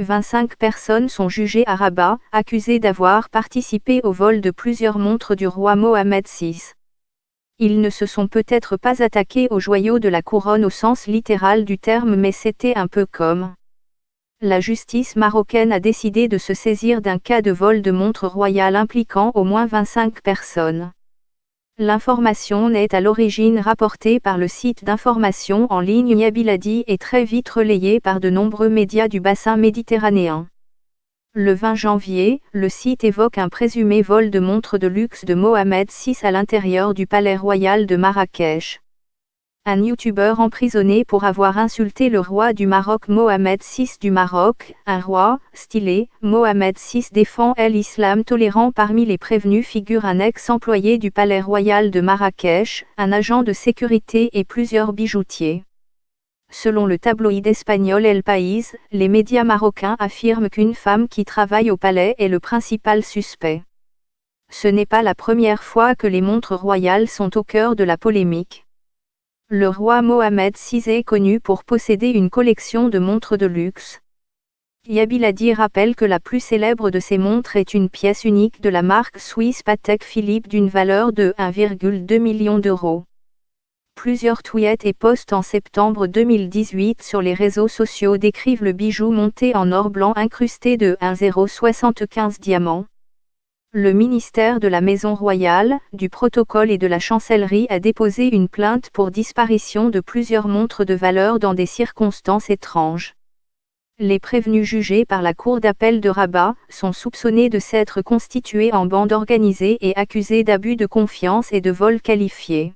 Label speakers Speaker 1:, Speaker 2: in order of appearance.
Speaker 1: 25 personnes sont jugées à Rabat, accusées d'avoir participé au vol de plusieurs montres du roi Mohammed VI. Ils ne se sont peut-être pas attaqués aux joyaux de la couronne au sens littéral du terme, mais c'était un peu comme. La justice marocaine a décidé de se saisir d'un cas de vol de montre royale impliquant au moins 25 personnes. L'information n'est à l'origine rapportée par le site d'information en ligne Yabiladi et très vite relayée par de nombreux médias du bassin méditerranéen. Le 20 janvier, le site évoque un présumé vol de montres de luxe de Mohammed VI à l'intérieur du palais royal de Marrakech. Un youtubeur emprisonné pour avoir insulté le roi du Maroc Mohammed VI du Maroc, un roi, stylé, Mohammed VI défend l'islam tolérant. Parmi les prévenus figure un ex-employé du palais royal de Marrakech, un agent de sécurité et plusieurs bijoutiers. Selon le tabloïd espagnol El País, les médias marocains affirment qu'une femme qui travaille au palais est le principal suspect. Ce n'est pas la première fois que les montres royales sont au cœur de la polémique. Le roi Mohammed VI est connu pour posséder une collection de montres de luxe. Yabiladi rappelle que la plus célèbre de ces montres est une pièce unique de la marque suisse Patek Philippe d'une valeur de 1,2 million d'euros. Plusieurs tweets et posts en septembre 2018 sur les réseaux sociaux décrivent le bijou monté en or blanc incrusté de 1,075 diamants. Le ministère de la Maison royale, du protocole et de la chancellerie a déposé une plainte pour disparition de plusieurs montres de valeur dans des circonstances étranges. Les prévenus jugés par la cour d'appel de Rabat sont soupçonnés de s'être constitués en bande organisée et accusés d'abus de confiance et de vol qualifié.